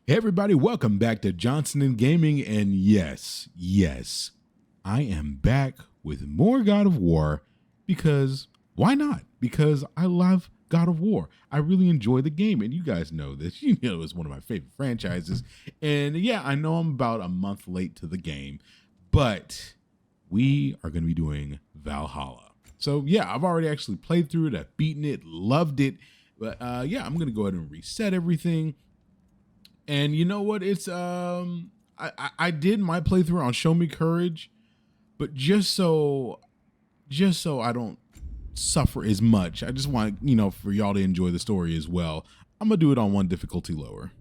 Hey everybody, welcome back to Johnson&Gaming, and yes, I am back with more God of War because why not? Because I love God of War. I really enjoy the game, and you guys know this. You know it's one of my favorite franchises. And yeah, I know I'm about a month late to the game, but we are going to be doing Valhalla. So yeah, I've already actually played through it. I've beaten it, loved it. But yeah, I'm going to go ahead and reset everything. And you know what? It's I did my playthrough on Show Me Courage, but just so I don't suffer as much. I just want, for y'all to enjoy the story as well. I'm gonna do it on one difficulty lower.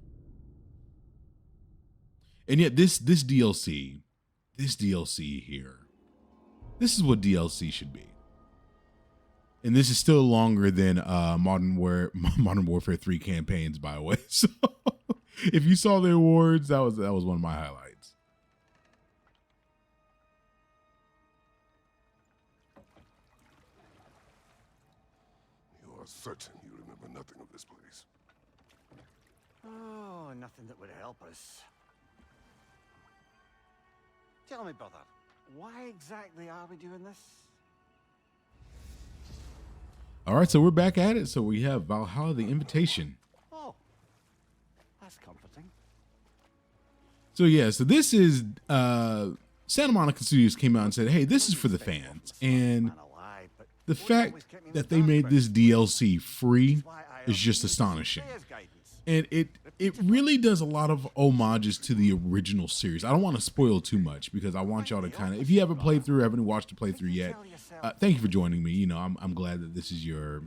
And yet this DLC here, this is what DLC should be. And this is still longer than Modern Warfare 3 campaigns, by the way. So if you saw the awards, that was one of my highlights. You are certain you remember nothing of this place? Oh, nothing that would help us. Tell me, brother, why exactly are we doing this? All right, so we're back at it. So we have Valhalla: The Invitation. Oh, that's comforting. So yeah, so this is Santa Monica Studios came out and said, "Hey, this is for the fans." And the fact that they made this DLC free is just astonishing. And it really does a lot of homages to the original series. I don't want to spoil too much because I want y'all to kind of, if you haven't played through, haven't watched the playthrough yet, thank you for joining me. I'm glad that this is your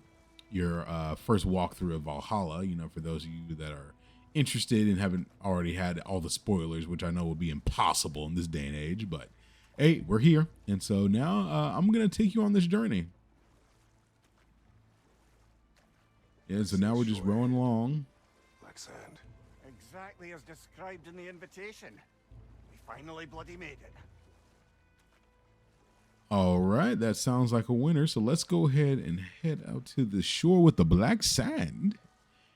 first walkthrough of Valhalla. For those of you that are interested and haven't already had all the spoilers, which I know will be impossible in this day and age, but hey, we're here. And so now I'm going to take you on this journey. Yeah, so now we're just rowing along. Black sand. Exactly as described in the invitation. We finally bloody made it. All right, that sounds like a winner. So let's go ahead and head out to the shore with the black sand.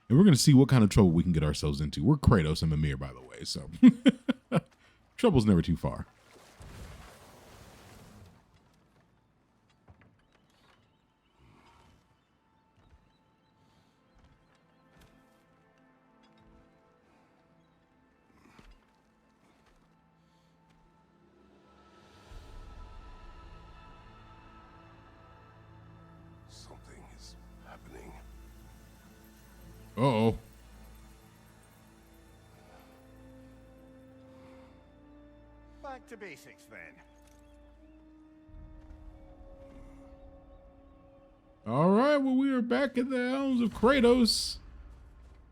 And we're going to see what kind of trouble we can get ourselves into. We're Kratos and Mimir, by the way, so trouble's never too far. Something is happening. Uh-oh. Back to basics then. All right, well, we are back at the helms of Kratos.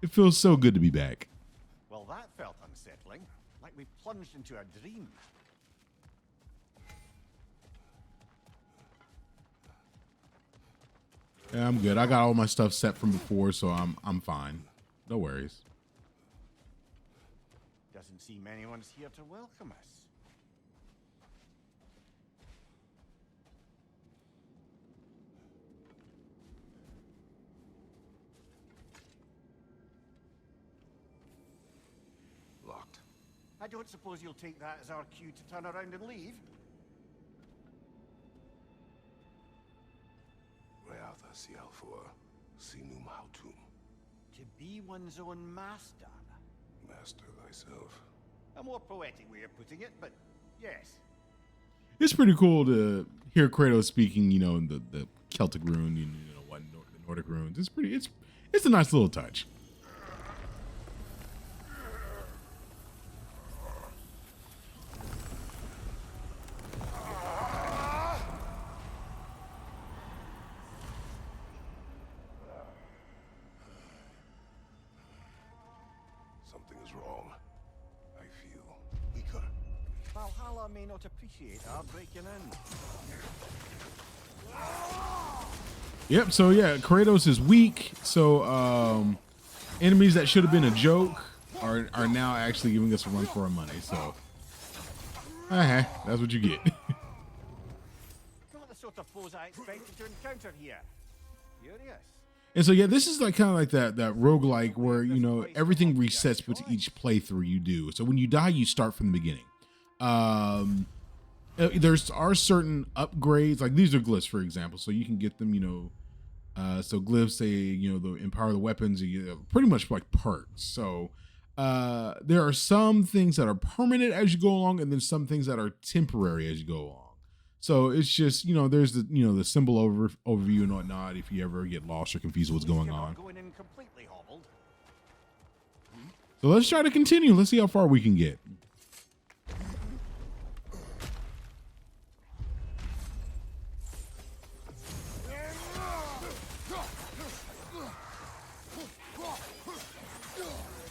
It feels so good to be back. Well, that felt unsettling. Like we plunged into a dream. Yeah, I'm good. I got all my stuff set from before, so I'm fine. No worries. Doesn't seem anyone's here to welcome us. Locked. I don't suppose you'll take that as our cue to turn around and leave? Reatha Sialfur, Sinum Hautum. To be one's own master. Master thyself. A more poetic way of putting it, but yes. It's pretty cool to hear Kratos speaking, in the Celtic rune, the Nordic runes. It's a nice little touch. Something is wrong. I feel weaker. Valhalla may not appreciate our breaking in. Yep, so yeah, Kratos is weak. So enemies that should have been a joke are now actually giving us a run for our money. So that's what you get. Not the sort of foes I expected to encounter here. Curious. And so yeah, this is like kind of like that roguelike where everything resets with each playthrough you do. So when you die, you start from the beginning. Um, there's are certain upgrades, like these are glyphs, for example, so you can get them. So glyphs say the empower the weapons, pretty much like perks. So there are some things that are permanent as you go along, and then some things that are temporary as you go along. So it's just there's the symbol overview and whatnot. If you ever get lost or confused with what's going on, Going in completely hobbled. so let's try to continue. Let's see how far we can get.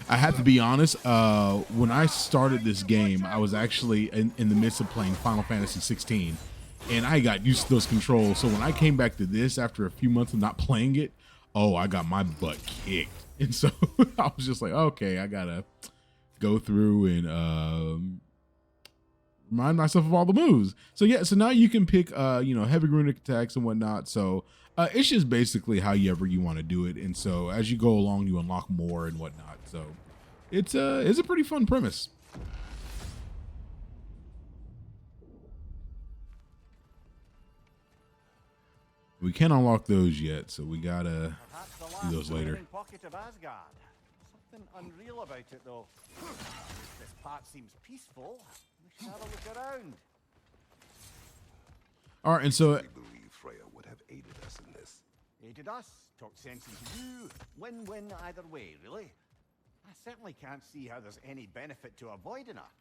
I have to be honest. When I started this game, I was actually in the midst of playing Final Fantasy 16, and I got used to those controls. So when I came back to this after a few months of not playing it, I got my butt kicked. And so I was just like, okay, I gotta go through and remind myself of all the moves. So yeah, so now you can pick heavy runic attacks and whatnot. So it's just basically however you want to do it. And so as you go along, you unlock more and whatnot. So it's a pretty fun premise. We can't unlock those yet, so we gotta do those later. Pocket of Asgard. Something unreal about it, though. This part seems peaceful. We should have a look around. All right, and so I believe Freya would have aided us in this. Aided us, talked sense into you. Win-win either way, really. I certainly can't see how there's any benefit to avoiding her.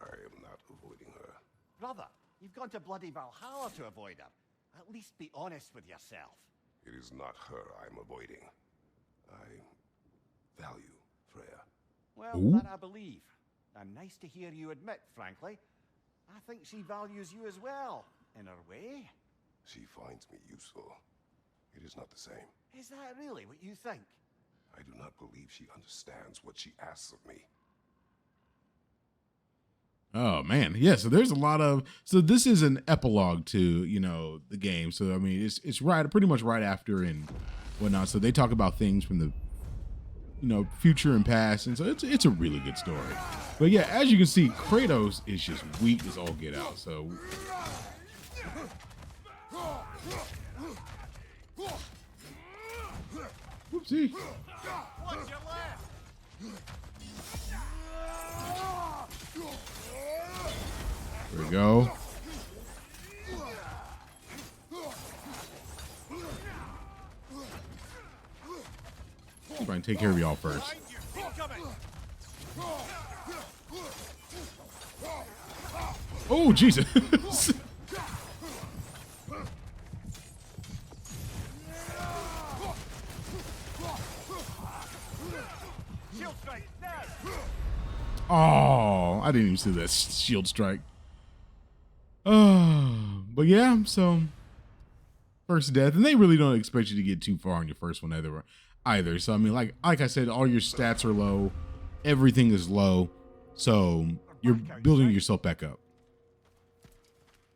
I am not avoiding her. Brother, you've gone to bloody Valhalla to avoid her. At least be honest with yourself. It is not her I'm avoiding. I value Freya. Well, Ooh. that I believe. And nice to hear you admit, frankly. I think she values you as well, in her way. She finds me useful. It is not the same. Is that really what you think? I do not believe she understands what she asks of me. oh man, yeah. So there's a lot of this is an epilogue to the game. So I mean, it's pretty much right after and whatnot. So they talk about things from the future and past, and so it's a really good story. But yeah, as you can see, Kratos is just weak as all get out. So whoopsie. What's your left? There we go. See if I can take care of y'all first. Oh, Jesus. Shield strike, now! Oh, I didn't even see that shield strike. Oh, but yeah, so first death, and they really don't expect you to get too far on your first one either. So I mean, like I said, all your stats are low, everything is low, so you're building yourself back up.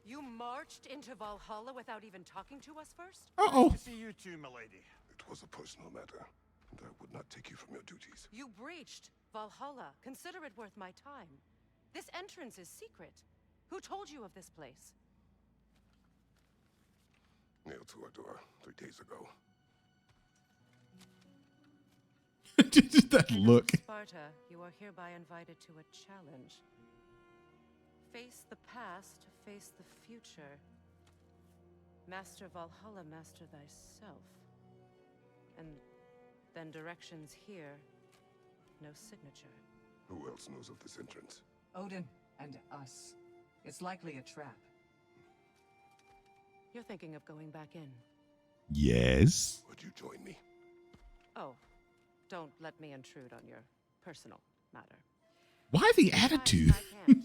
You marched into Valhalla without even talking to us first? Uh-oh. To see you too, milady. It was a personal matter, and I would not take you from your duties. You breached Valhalla. Consider it worth my time. This entrance is secret. Who told you of this place? Nailed to our door 3 days ago. Just that look. Sparta, you are hereby invited to a challenge. Face the past, face the future. Master Valhalla, master thyself. And then directions here, no signature. Who else knows of this entrance? Odin and us. It's likely a trap. You're thinking of going back in. Yes. Would you join me? Oh, don't let me intrude on your personal matter. Why the attitude? I can't.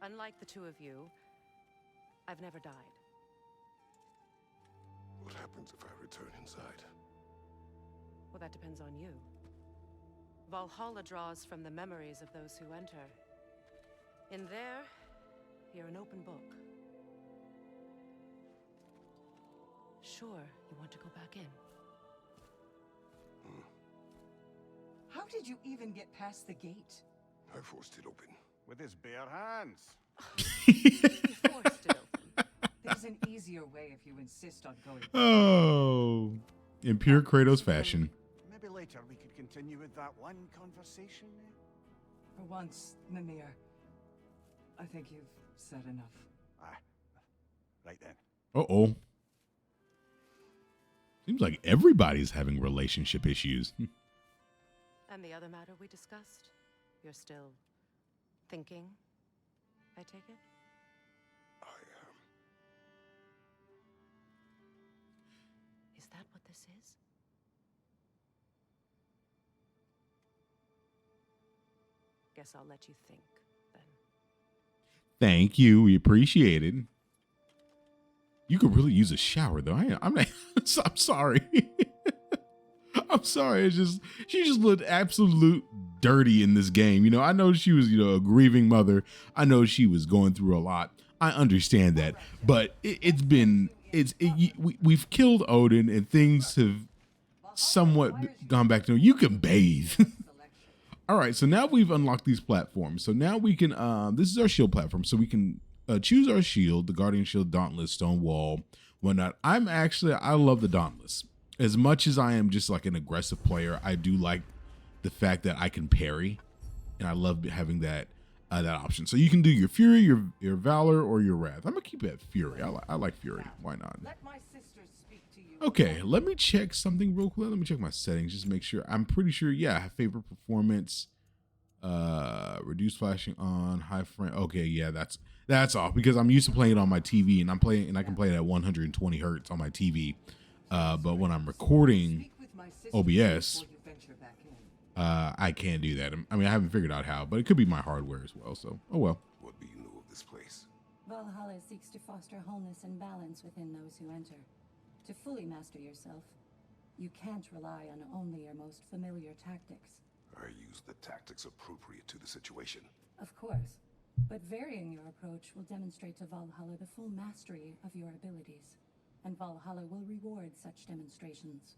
Unlike the two of you, I've never died. What happens if I return inside? Well, that depends on you. Valhalla draws from the memories of those who enter. In there, you're an open book. Sure, you want to go back in. How did you even get past the gate? I forced it open. With his bare hands. You forced it open. There's an easier way if you insist on going. Oh, in pure Kratos fashion. Maybe later we could continue with that one conversation. For once, Mimir, I think you've said enough. Ah, right then. Uh-oh. Seems like everybody's having relationship issues. And the other matter we discussed? You're still thinking, I take it? I Is that what this is? Guess I'll let you think, then. Thank you. We appreciate it. You could really use a shower, though. I'm sorry. I'm sorry. It's just she just looked absolute dirty in this game. You know, I know she was, you know, a grieving mother. I know she was going through a lot. I understand that, but we've killed Odin and things have somewhat gone back to you can bathe. All right, so now we've unlocked these platforms. So now we can this is our shield platform. So we can choose our shield, the Guardian Shield, Dauntless, Stone Wall, whatnot. I love the Dauntless. As much as I am just like an aggressive player, I do like the fact that I can parry, and I love having that option. So you can do your Fury, your Valor, or your Wrath. I'm gonna keep it at Fury. I like Fury. Why not? Let my sisters speak to you. Okay, let me check something real quick. Let me check my settings, just make sure. I'm pretty sure, yeah, favorite performance, reduce flashing on, high frame. Okay, yeah, that's off because I'm used to playing it on my TV, and I can play it at 120 hertz on my TV. But when I'm recording OBS, I can't do that. I mean, I haven't figured out how, but it could be my hardware as well. So, oh well. What do you know of this place? Valhalla seeks to foster wholeness and balance within those who enter. To fully master yourself, you can't rely on only your most familiar tactics. I use the tactics appropriate to the situation. Of course, but varying your approach will demonstrate to Valhalla the full mastery of your abilities, and Valhalla will reward such demonstrations.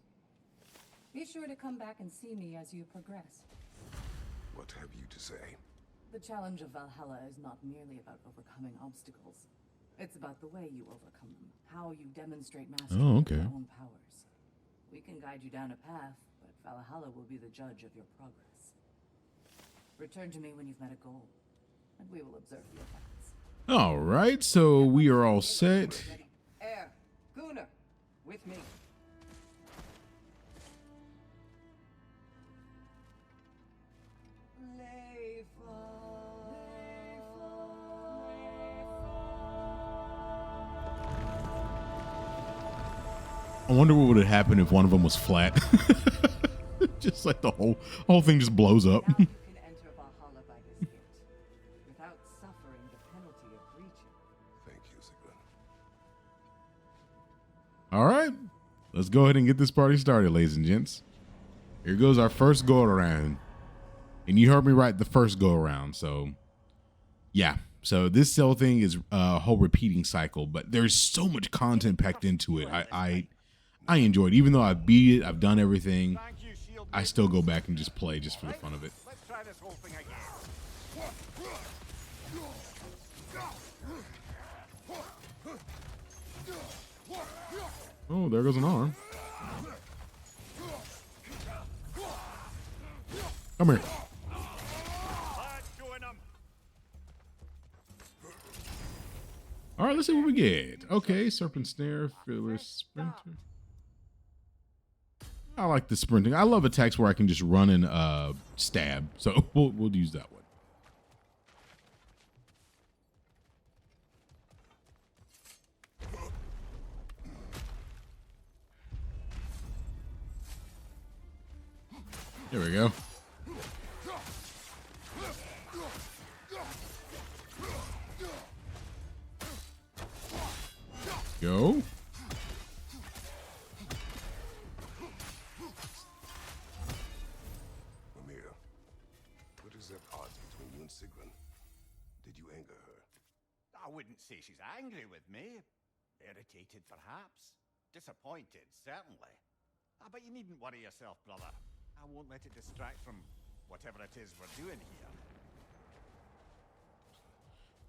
Be sure to come back and see me as you progress. What have you to say? The challenge of Valhalla is not merely about overcoming obstacles. It's about the way you overcome them, how you demonstrate mastery of your own powers. We can guide you down a path, but Valhalla will be the judge of your progress. Return to me when you've met a goal, and we will observe the effects. All right, so we are all set. Ready. Air, Gunnar, with me. I wonder what would have happened if one of them was flat. Just like the whole thing just blows up. Now you can enter Valhalla by this gate, without suffering the penalty of breaching. Thank you, Sigmund. All right, let's go ahead and get this party started, ladies and gents. Here goes our first go around. And you heard me right the first go around. So yeah. So this whole thing is a whole repeating cycle, but there's so much content packed into it. I enjoyed it. Even though I beat it, I've done everything, I still go back and just play just for the fun of it. Let's try this whole thing again. Oh, there goes an arm. Come here. All right, let's see what we get. Okay, Serpent Snare, Fearless Sprinter. I like the sprinting. I love attacks where I can just run and stab. So we'll use that one. There we go. Go. Mimir, what is at odds between you and Sigmund? Did you anger her? I wouldn't say she's angry with me. Irritated, perhaps. Disappointed, certainly. But you needn't worry yourself, brother. I won't let it distract from whatever it is we're doing here.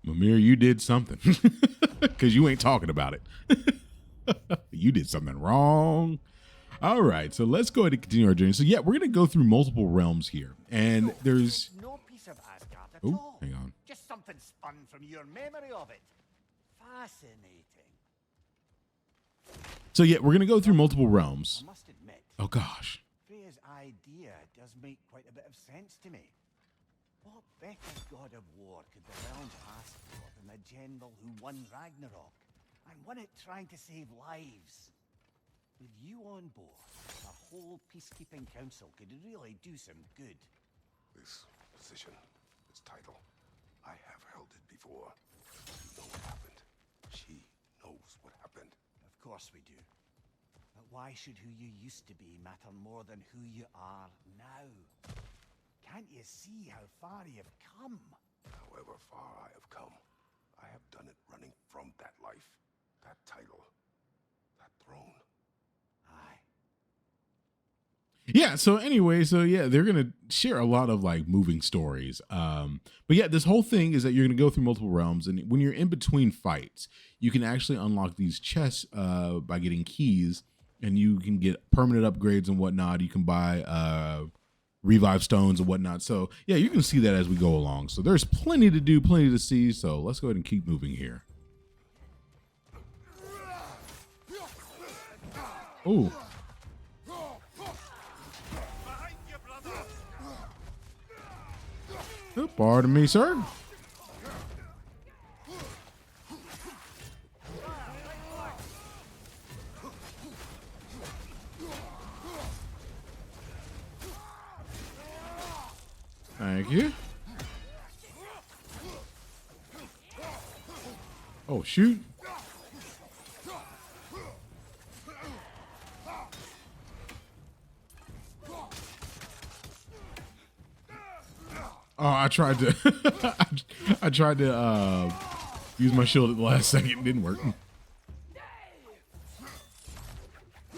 Mimir, you did something. Because you ain't talking about it. You did something wrong. All right, so let's go ahead and continue our journey. So yeah, we're going to go through multiple realms here. And there's... no piece of Asgard at Oh, all. hang on. Just something spun from your memory of it. Fascinating. So yeah, we're going to go through multiple realms. I must admit, Oh, gosh. Freya's idea does make quite a bit of sense to me. What better god of war could the realms ask for than the general who won Ragnarok and won it trying to save lives? With you on board, a whole peacekeeping council could really do some good. This position, this title, I have held it before. You know what happened. She knows what happened. Of course we do. But why should who you used to be matter more than who you are now? Can't you see how far you've come? However far I have come, I have done it running from that life, that title, that throne. Aye. Yeah, so anyway, so yeah, they're going to share a lot of like moving stories. But yeah, this whole thing is that you're going to go through multiple realms, and when you're in between fights, you can actually unlock these chests by getting keys, and you can get permanent upgrades and whatnot. You can buy revive stones and whatnot. So yeah, you can see that as we go along. So there's plenty to do, plenty to see. So let's go ahead and keep moving here. Oh. Oh, pardon me, sir. Thank you. Oh, shoot. Oh, I tried to I tried to use my shield at the last second. It didn't work.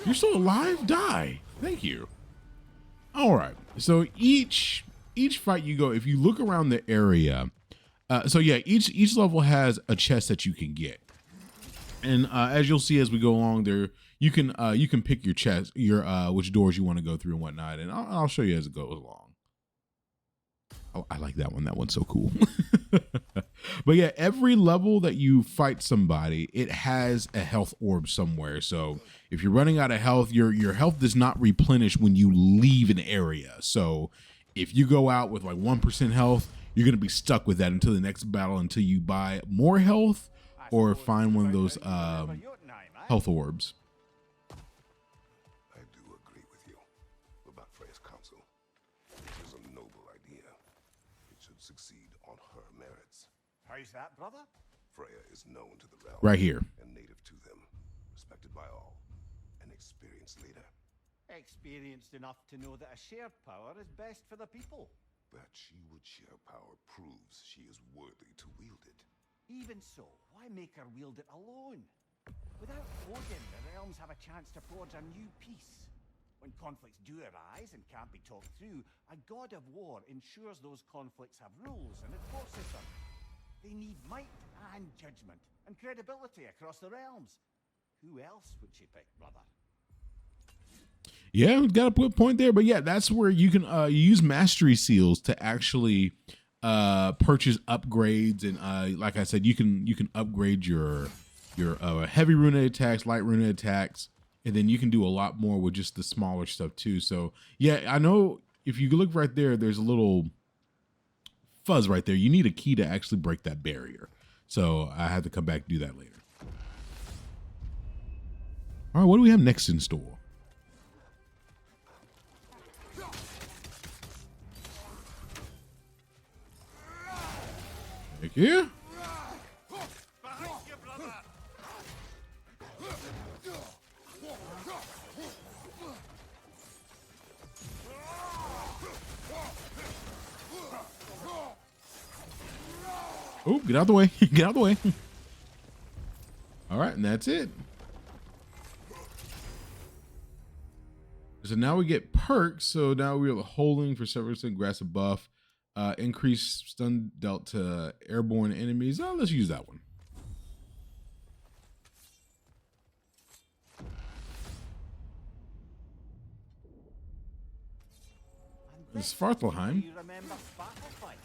You're still alive? Die. Thank you. All right. So each fight you go, if you look around the area, so yeah, each level has a chest that you can get. And as you'll see as we go along there, you can pick your chest, your which doors you want to go through and whatnot, and I'll show you as it goes along. Oh, I like that one. That one's so cool. But yeah, every level that you fight somebody, it has a health orb somewhere. So if you're running out of health, your health does not replenish when you leave an area. So if you go out with like 1% health, you're going to be stuck with that until the next battle, until you buy more health or find one of those health orbs. I do agree with you about Freya's counsel. It is a noble idea. It should succeed on her merits. How's that, brother? Freya is known to the realm. Right here. And native to them. Respected by all. An experienced leader. Experienced enough to know that a shared power is best for the people. That she would share power proves she is worthy to wield it. Even so, why make her wield it alone? Without Odin, the realms have a chance to forge a new peace. When conflicts do arise and can't be talked through, a god of war ensures those conflicts have rules and enforces them. They need might and judgment and credibility across the realms. Who else would she pick, brother? Yeah, we've got a good point there. But yeah, that's where you can use mastery seals to actually purchase upgrades. And like I said, you can upgrade your heavy rune attacks, light rune attacks, and then you can do a lot more with just the smaller stuff too. So yeah, I know if you look right there, there's a little fuzz right there. You need a key to actually break that barrier. So I had to come back and do that later. All right, what do we have next in store? Thank you. Oh, get out of the way. Get out of the way. All right, and that's it. So now we get perks. So now we're holding for several percent grass a buff. Increase stun dealt to airborne enemies. Let's use that one. Svartalheim. You remember Svartalheim?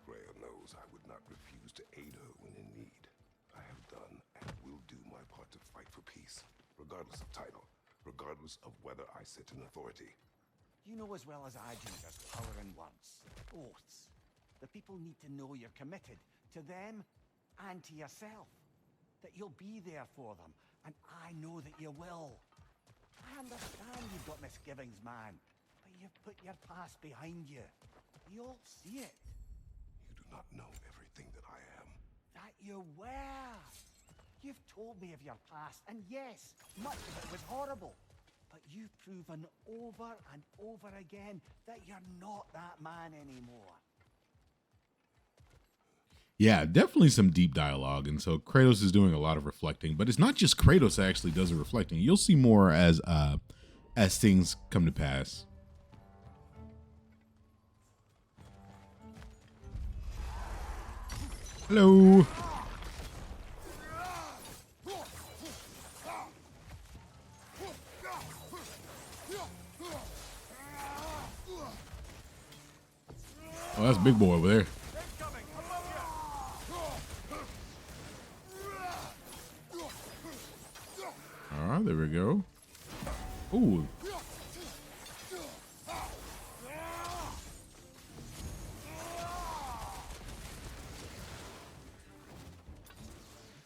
Freya knows I would not refuse to aid her when in need. I have done and will do my part to fight for peace, regardless of title, regardless of whether I sit in authority. You know as well as I do there's power in words, oaths. The people need to know you're committed to them and to yourself. That you'll be there for them, and I know that you will. I understand you've got misgivings, man, but you've put your past behind you. We all see it. You do not know everything that I am. That you were. You've told me of your past, and yes, much of it was horrible. But you've proven over and over again that you're not that man anymore. Yeah, definitely some deep dialogue. And so Kratos is doing a lot of reflecting, but it's not just Kratos that actually does the reflecting. You'll see more as things come to pass. Hello. Oh, that's a big boy over there. All right, there we go. Ooh.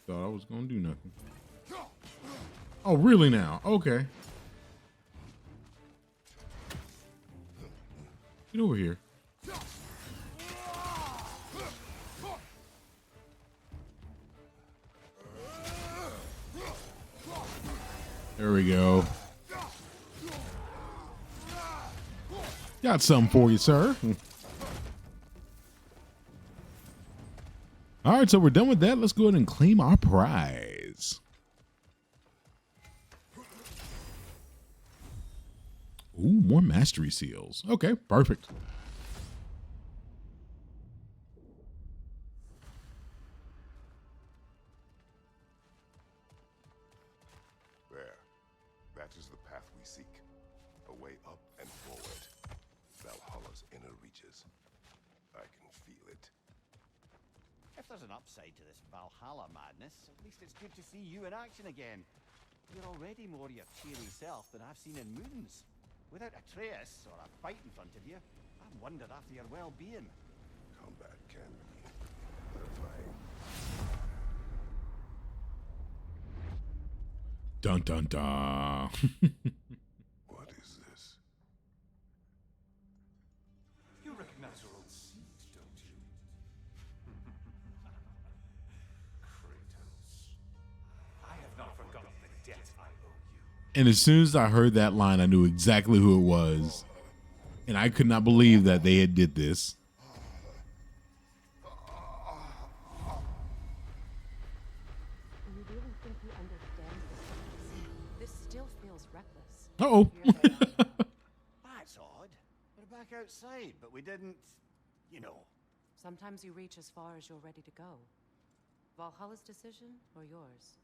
Thought I was gonna do nothing. Oh, really now? Okay. Get over here. There we go. Got something for you, sir. All right, so we're done with that. Let's go ahead and claim our prize. Ooh, more mastery seals. Okay, perfect. There. That is the path we seek. A way up and forward. Valhalla's inner reaches. I can feel it. If there's an upside to this Valhalla madness, at least it's good to see you in action again. You're already more your cheery self than I've seen in moons. Without Atreus or a fight in front of you, I've wondered after your well-being. Combat can be terrifying. Dun dun dun. What is this? You recognize your old seat, don't you? Kratos. I have not forgotten the debt I owe you. And as soon as I heard that line, I knew exactly who it was. And I could not believe that they had did this. You really think he understands this? This still feels reckless. Uh-oh. That's odd. We're back outside, but we didn't, you know. Sometimes you reach as far as you're ready to go. Valhalla's decision or yours?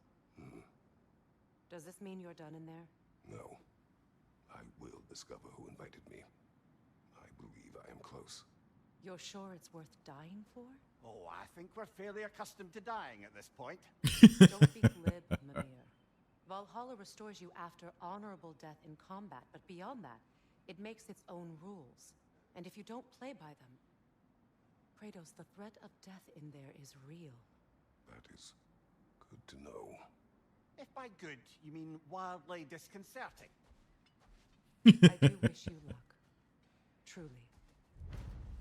Does this mean you're done in there? No. I will discover who invited me. I believe I am close. You're sure it's worth dying for? Oh, I think we're fairly accustomed to dying at this point. Don't be glib, Mimir. Valhalla restores you after honorable death in combat, but beyond that, it makes its own rules. And if you don't play by them, Kratos, the threat of death in there is real. That is good to know. If by good, you mean wildly disconcerting. I do wish you luck. Truly.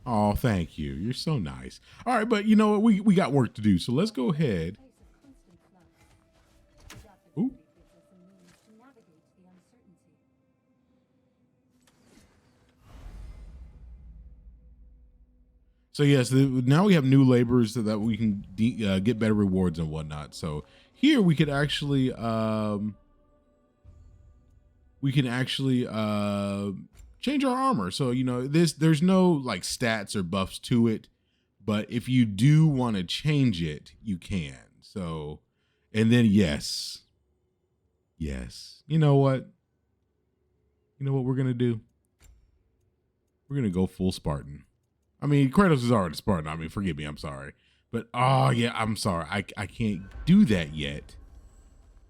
Oh, thank you. You're so nice. All right, but you know what? We got work to do, so let's go ahead. Place of constant flux. Adaptability Ooh. gives us a means to navigate the uncertainty. So yes, now we have new laborers so that we can get better rewards and whatnot. So here we could actually we can actually change our armor. So, you know, there's no like stats or buffs to it, but if you do want to change it, you can. So, and then yes, you know what we're going to do? We're going to go full Spartan. I mean, Kratos is already Spartan. I mean, forgive me, I'm sorry. But, oh yeah, I'm sorry. I can't do that yet.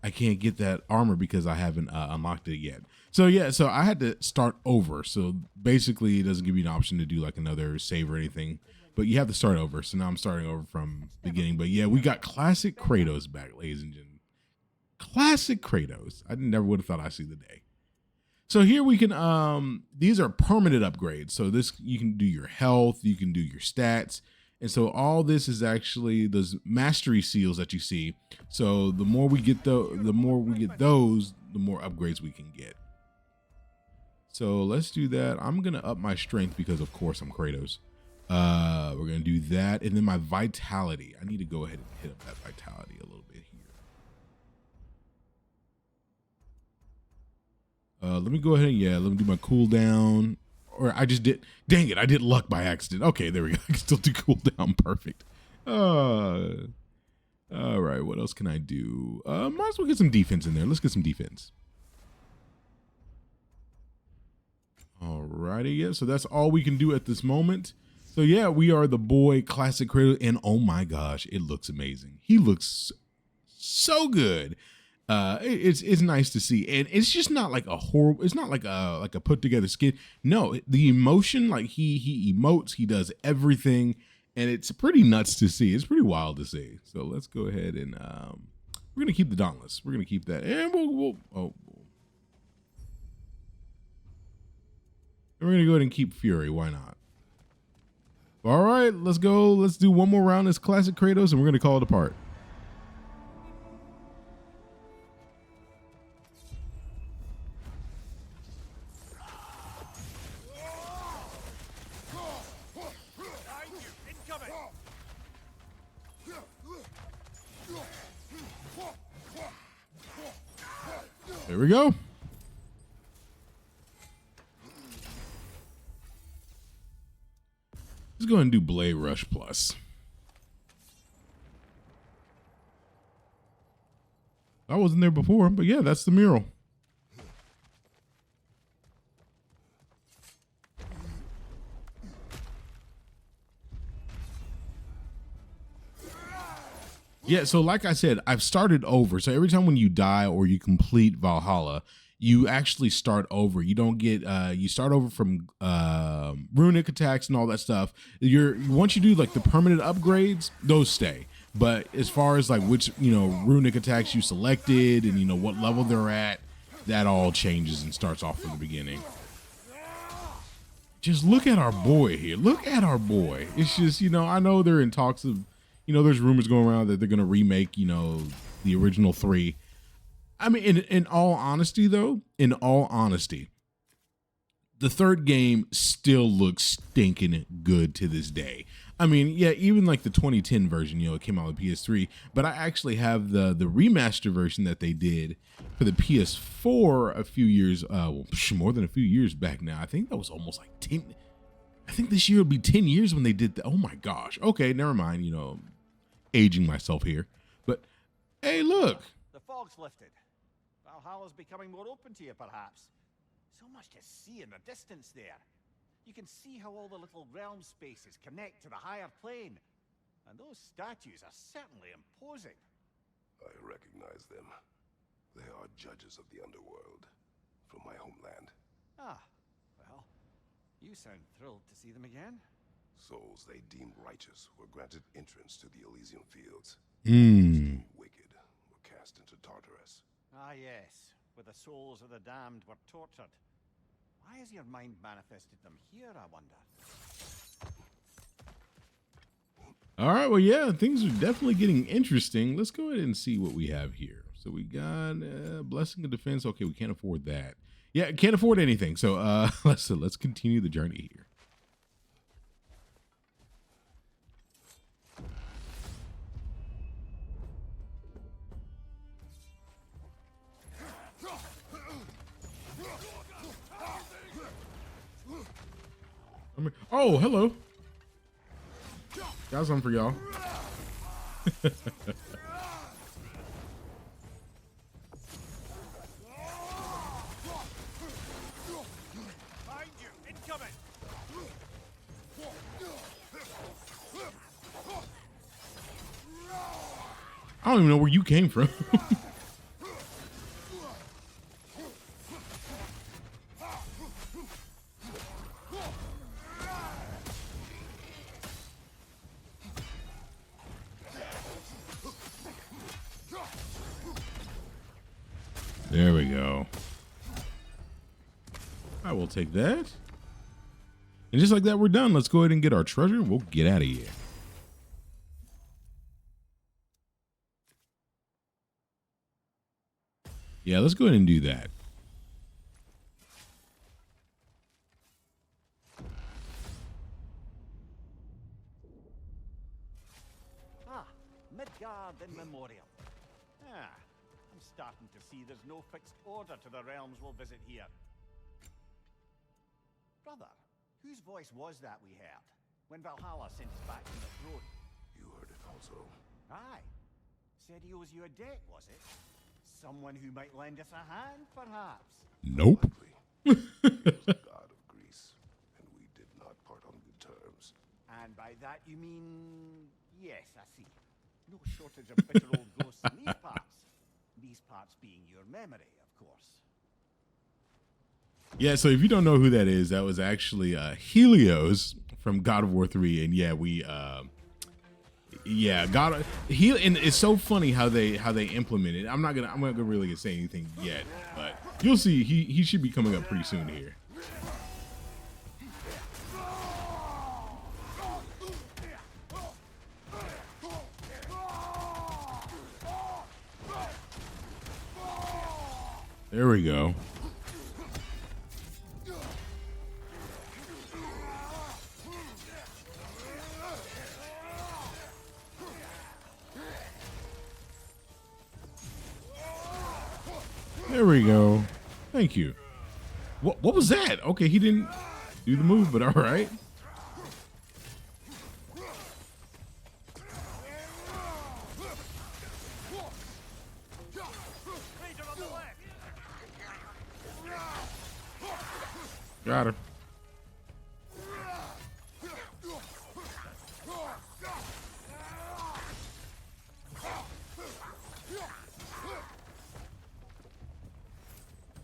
I can't get that armor because I haven't unlocked it yet. So yeah, so I had to start over. So basically it doesn't give you an option to do like another save or anything, but you have to start over. So now I'm starting over from beginning. But yeah, we got classic Kratos back, ladies and gentlemen. Classic Kratos. I never would have thought I'd see the day. So here we can, these are permanent upgrades. So this, you can do your health, you can do your stats. And so all this is actually those mastery seals that you see. So the more we get those, the more upgrades we can get. So let's do that. I'm going to up my strength because of course I'm Kratos. We're going to do that. And then my vitality. I need to go ahead and hit up that vitality a little bit here. Let me go ahead and let me do my cooldown. Or I just did, dang it, I did luck by accident. Okay, there we go. I can still do cooldown. Perfect. All right, what else can I do? Might as well get some defense in there. Let's get some defense. Alrighty, yeah, so that's all we can do at this moment. So yeah, we are the boy classic Kratos, and oh my gosh, it looks amazing. He looks so good. It's nice to see, and it's just not like a horrible. It's not like a put together skin. No, the emotion, like he emotes, he does everything, and it's pretty nuts to see. It's pretty wild to see. So let's go ahead and we're gonna keep the Dauntless. We're gonna keep that, and we're gonna go ahead and keep Fury. Why not? All right, let's go. Let's do one more round as classic Kratos, and we're gonna call it apart. There we go. Let's go ahead and do Blade Rush Plus. I wasn't there before, but yeah, that's the mural. Yeah, so like I said, I've started over. So every time when you die or you complete Valhalla, you actually start over. You don't get you start over from runic attacks and all that stuff. Once you do like the permanent upgrades, those stay. But as far as like which, runic attacks you selected and what level they're at, that all changes and starts off from the beginning. Just look at our boy here. Look at our boy. It's just, I know they're in talks of, there's rumors going around that they're going to remake, the original 3. I mean, in all honesty, though, the third game still looks stinking good to this day. I mean, yeah, even like the 2010 version, it came out with PS3, but I actually have the remaster version that they did for the PS4 a few years, more than a few years back now. I think that was almost like 10. I think this year will be 10 years when they did that. Oh my gosh. Okay, never mind. Aging myself here, but hey, look. The fog's lifted. Valhalla's becoming more open to you, perhaps. So much to see in the distance there. You can see how all the little realm spaces connect to the higher plane. And those statues are certainly imposing. I recognize them. They are judges of the underworld from my homeland. Ah, well, you sound thrilled to see them again. Souls they deemed righteous were granted entrance to the Elysian fields. Those wicked were cast into Tartarus. Ah yes, where the souls of the damned were tortured. Why has your mind manifested them here, I wonder? All right, well, yeah, things are definitely getting interesting. Let's go ahead and see what we have here. So we got Blessing of Defense. Okay, we can't afford that. Yeah, can't afford anything. So let's continue the journey here. Oh, hello. Got something for y'all. Find you! Incoming! I don't even know where you came from. There we go. I will take that. And just like that, we're done. Let's go ahead and get our treasure. We'll get out of here. Yeah, let's go ahead and do that. Ah, Midgard in memoriam. Ah, I'm starting to see there's no fixed order to the realms we'll visit here. Brother, whose voice was that we heard when Valhalla sent us back from the throne? You heard it also. Aye. Said he owes you a debt, was it? Someone who might lend us a hand, perhaps? Nope. Likely. He was the god of Greece, and we did not part on good terms. And by that you mean... Yes, I see. No shortage of bitter old ghosts in these parts. These parts being your memory, of course. Yeah, so if you don't know who that is, that was actually Helios from God of War 3. And yeah, and it's so funny how they implement it. I'm not gonna really say anything yet, but you'll see he should be coming up pretty soon here. There we go. There we go. Thank you. What was that? Okay, he didn't do the move, but all right. Got her.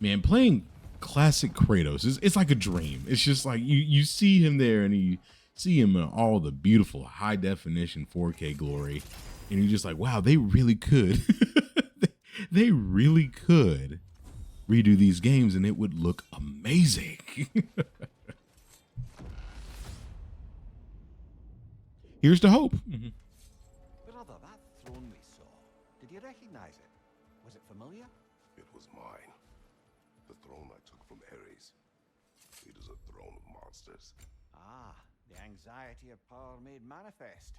Man, playing classic Kratos it's like a dream. It's just like you see him there and you see him in all the beautiful high definition 4K glory, and you're just like, wow, they really could. They really could redo these games and it would look amazing. Here's to hope. Brother, that throne we saw, did you recognize it? Was it familiar? It was mine. The throne I took from Ares. It is a throne of monsters. Ah, the anxiety of power made manifest.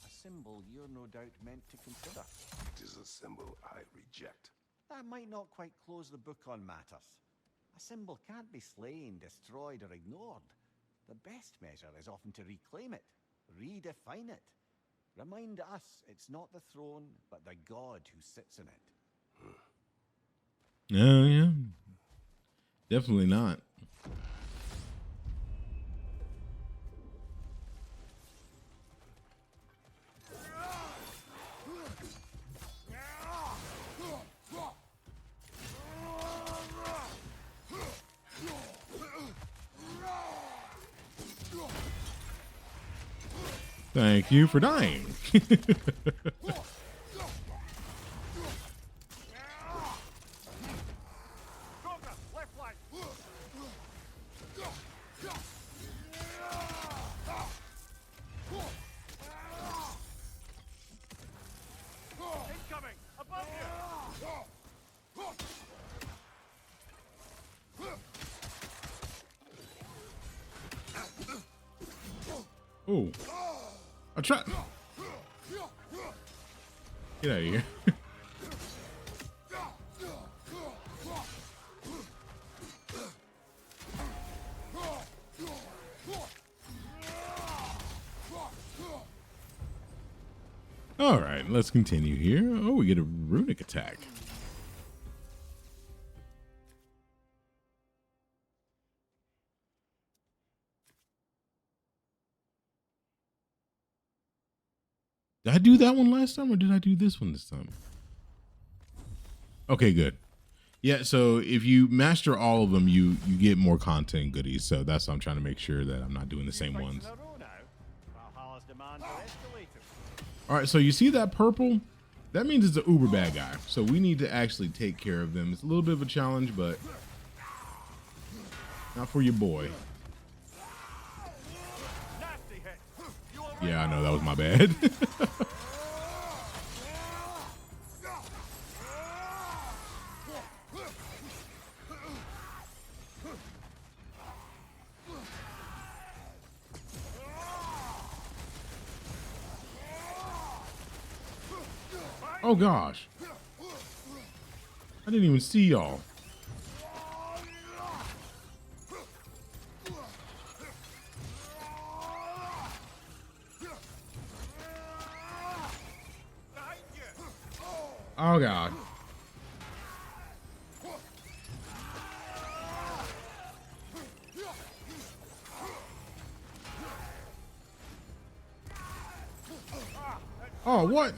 A symbol you're no doubt meant to consider. It is a symbol I reject. That might not quite close the book on matters. A symbol can't be slain, destroyed, or ignored. The best measure is often to reclaim it, redefine it. Remind us it's not the throne, but the god who sits in it. Oh, yeah. Definitely not. Thank you for dying. Oh, I tried. Get out of here. All right, let's continue here. Oh, we get a runic attack. Did I do that one last time or did I do this one this time? Okay, good. Yeah, so if you master all of them, you get more content goodies. So that's why I'm trying to make sure that I'm not doing the same ones. All right, so you see that purple? That means it's an uber bad guy. So we need to actually take care of them. It's a little bit of a challenge, but not for your boy. Yeah, I know that was my bad. Oh gosh. I didn't even see y'all. Oh god. Oh, what?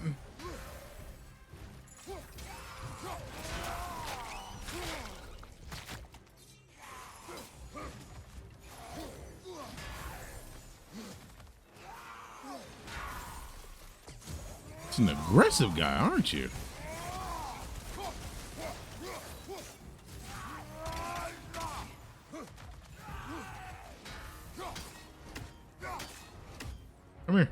It's an aggressive guy, aren't you? Come here.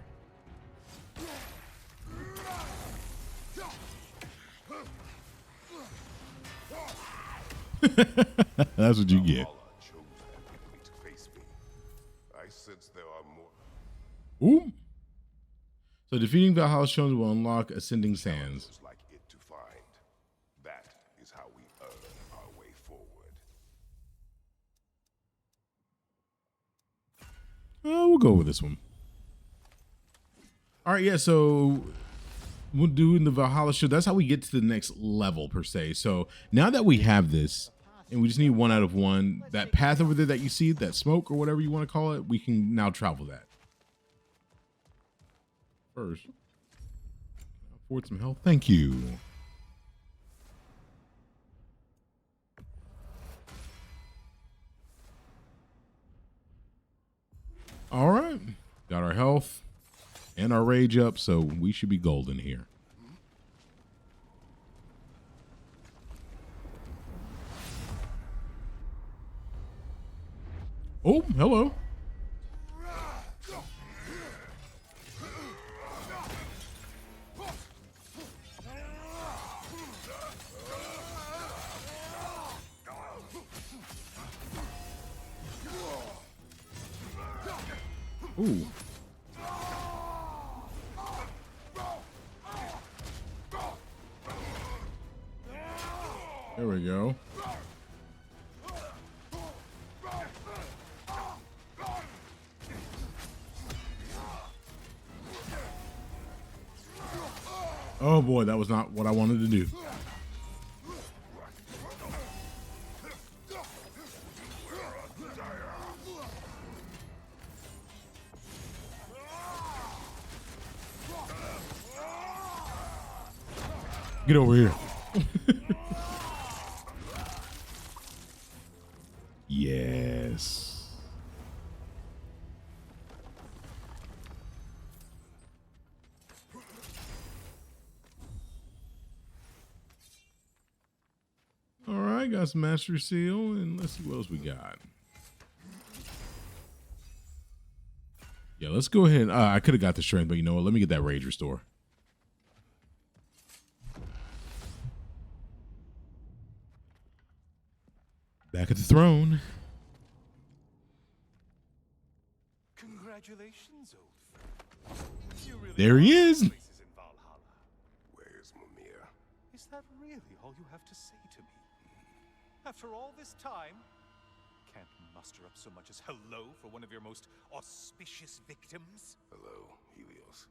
That's what you get. I sense there are more. Ooh. So defeating Valhalla's chosen will unlock Ascending Sands. Like it to find. That is how we earn our way forward. We'll go with this one. All right, yeah, so we'll do in the Valhalla show. That's how we get to the next level, per se. So now that we have this, and we just need 1 out of 1, that path over there that you see, that smoke or whatever you want to call it, we can now travel that. First, afford some health. Thank you. All right, got our health and our rage up, so we should be golden here. Oh, hello. Ooh. There we go. Oh boy, that was not what I wanted to do. Get over here. Yes. All right, got some Master Seal, and let's see what else we got. Yeah, let's go ahead. I could have got the strength, but you know what? Let me get that rage restore. Back at the throne. Congratulations, old friend. You really There he is. places in Valhalla. Where's Mimir? Is that really all you have to say to me? After all this time, can't muster up so much as hello for one of your most auspicious victims? Hello, Helios.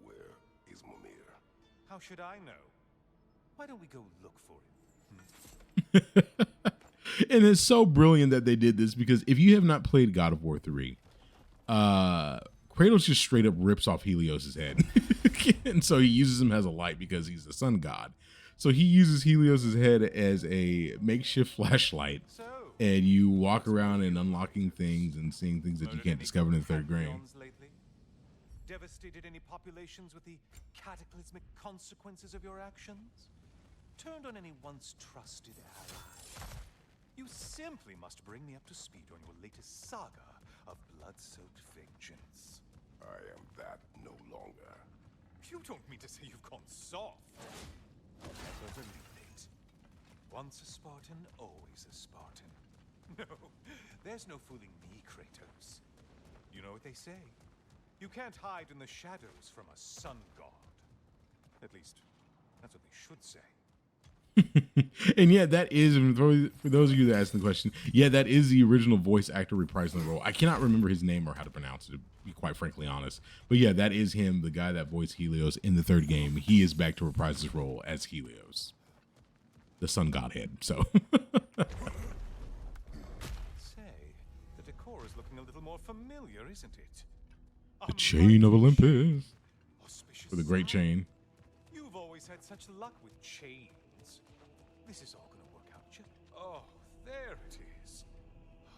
Where is Mimir? How should I know? Why don't we go look for it? And it's so brilliant that they did this, because if you have not played God of War 3, Kratos just straight up rips off Helios's head. And so he uses him as a light because he's the sun god. So he uses Helios's head as a makeshift flashlight, and you walk around and unlocking things and seeing things that you can't discover in the third game. Devastated any populations with the cataclysmic consequences of your actions? Turned on any once trusted ally? You simply must bring me up to speed on your latest saga of blood-soaked vengeance. I am that no longer. You don't mean to say you've gone soft? Never believe it. Once a Spartan, always a Spartan. No, there's no fooling me, Kratos. You know what they say? You can't hide in the shadows from a sun god. At least, that's what they should say. And yeah, that is, for those of you that asked the question, yeah, that is the original voice actor reprising the role. I cannot remember his name or how to pronounce it, to be quite frankly honest. But yeah, that is him, the guy that voiced Helios in the third game. He is back to reprise his role as Helios, the sun godhead. So Say, the decor is looking a little more familiar, isn't it? the chain of Olympus, Auspicious for the great sign. chain. You've always had such luck with chains. This is all gonna work out just... Oh, there it is.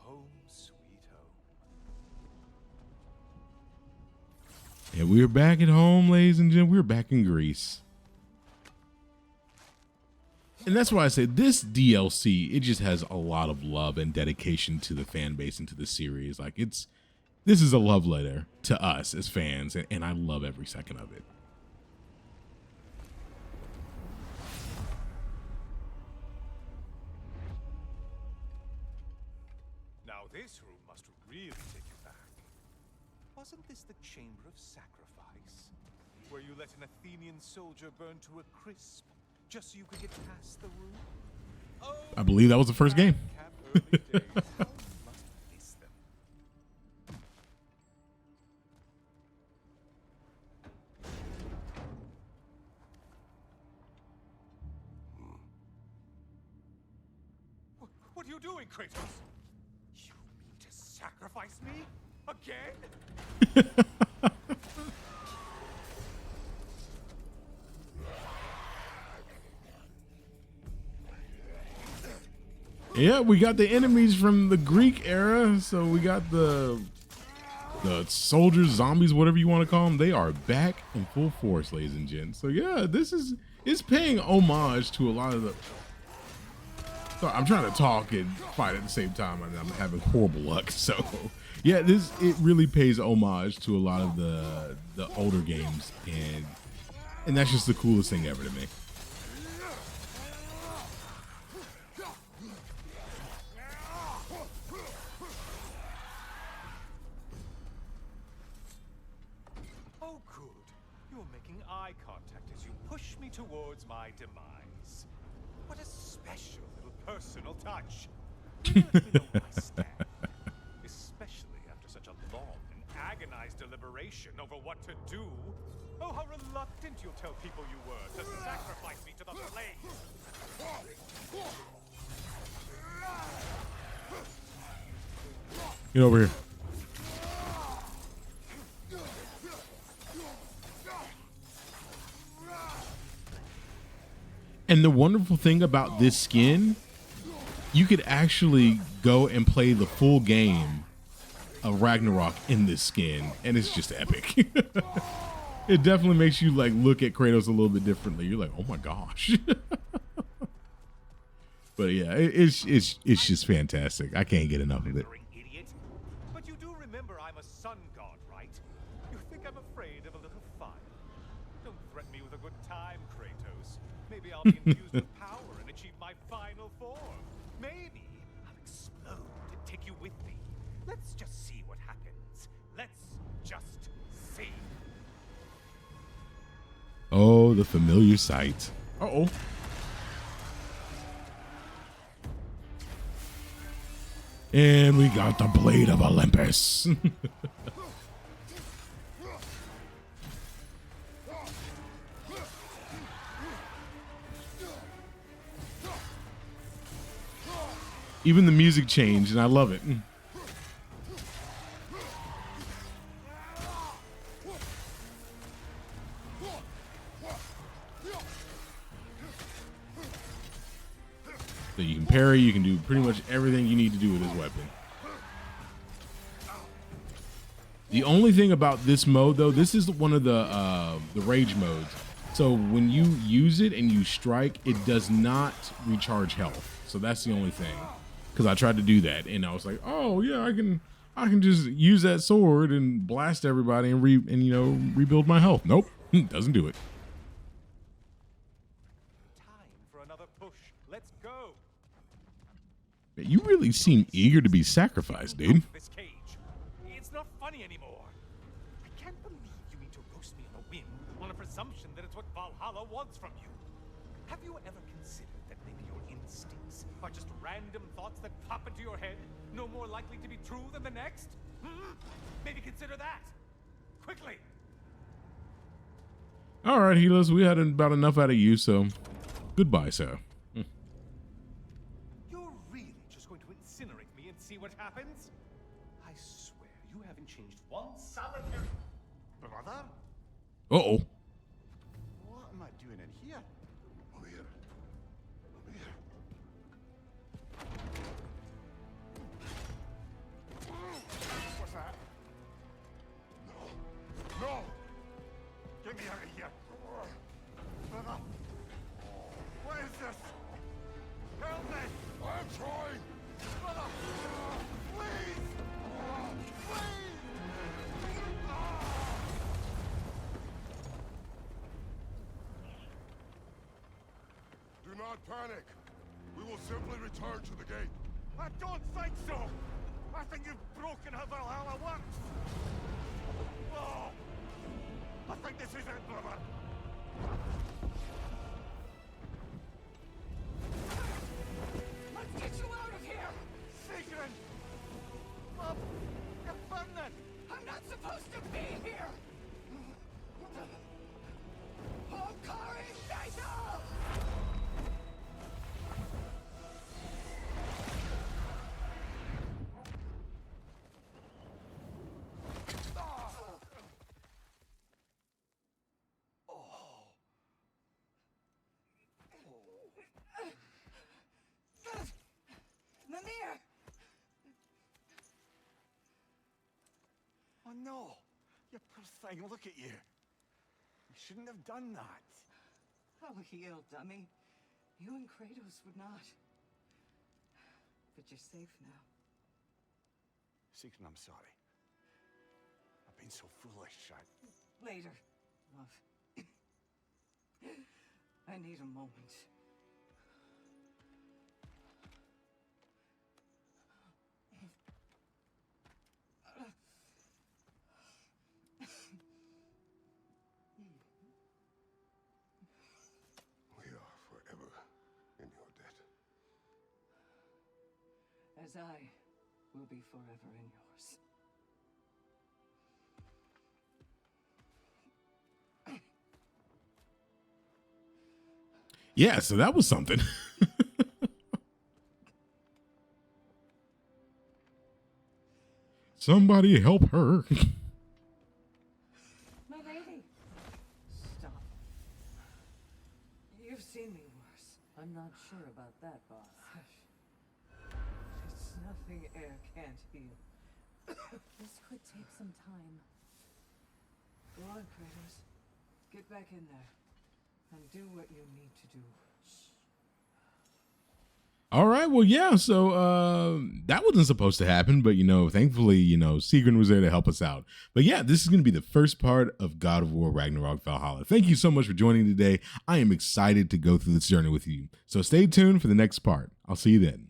Home sweet home. And we're back at home, ladies and gentlemen. We're back in Greece. And that's why I say this DLC, it just has a lot of love and dedication to the fan base and to the series. Like, this is a love letter to us as fans, and I love every second of it. Now this room must really take you back. Wasn't this the Chamber of Sacrifice? Where you let an Athenian soldier burn to a crisp, just so you could get past the room? Oh, I believe that was the first game. Cap early days. How you must miss them. What are you doing, Kratos? You mean to sacrifice me? Again? Yeah, we got the enemies from the Greek era. So we got the soldiers, zombies, whatever you want to call them. They are back in full force, ladies and gents. So yeah, it's paying homage to a lot of the... So I'm trying to talk and fight at the same time, and I'm having horrible luck. So yeah, it really pays homage to a lot of the older games, and that's just the coolest thing ever to me. Oh, good. You're making eye contact as you push me towards my demise. What a special little personal touch. You let me know where I stand. Especially after such a long and agonized deliberation over what to do. Oh, how reluctant you'll tell people you were to sacrifice me to the flames. Get over here. And the wonderful thing about this skin, you could actually go and play the full game of Ragnarok in this skin, and it's just epic. It definitely makes you like look at Kratos a little bit differently. You're like, oh my gosh. But yeah, it's just fantastic. I can't get enough of it. Idiot. But you do remember I'm a sun god, right? You think I'm afraid of a little fun? Don't threaten me with a good time, Kratos. Maybe I'll be infused with power and achieve my final form. Maybe I'll explode and take you with me. Let's just see what happens. Let's just see. Oh, the familiar sight. Uh-oh. And we got the Blade of Olympus. Even the music changed, and I love it. So you can parry, you can do pretty much everything you need to do with this weapon. The only thing about this mode, though, this is one of the rage modes. So when you use it and you strike, it does not recharge health. So that's the only thing. Because I tried to do that, and I was like, oh yeah, I can just use that sword and blast everybody and rebuild my health. Nope, doesn't do it. Time for another push. Let's go. You really seem eager to be sacrificed, dude. This cage. It's not funny anymore. I can't believe you mean to roast me in the wind on a presumption that it's what Valhalla wants from you. Have you ever considered that maybe your instincts are just random thoughts that pop into your head, no more likely to be true than the next? Maybe consider that. Quickly. All right, Helos, we had about enough out of you, so goodbye, sir. You're really just going to incinerate me and see what happens? I swear you haven't changed one solitary... Brother? Uh-oh. What am I doing in here? Over here. Over here. What's that? No. No. Get me out of here. Brother. What is this? Help me! I'm trying. Brother! Please! Please! Do not panic. We will simply return to the gate. I don't think so! I think you've broken how Valhalla works! Oh! I think this is it, brother! Let's get you out of here! Sigrun! Love, you're burning! I'm not supposed to be here! Hokari Naito! Mimir! Oh no! You poor thing, look at you! You shouldn't have done that! Oh, heal, dummy. You and Kratos would not. But you're safe now. Sigrun, I'm sorry. I've been so foolish, Later, love. I need a moment. We are forever in your debt. As I will be forever in yours. Yeah, so that was something. Somebody help her. My lady! Stop. You've seen me worse. I'm not sure about that, boss. It's nothing air can't heal. This could take some time. Go on, Kratos. Get back in there. And do what you need to do. All right, well, yeah, so that wasn't supposed to happen, but, thankfully, Sigrun was there to help us out. But yeah, this is going to be the first part of God of War Ragnarok Valhalla. Thank you so much for joining today. I am excited to go through this journey with you. So stay tuned for the next part. I'll see you then.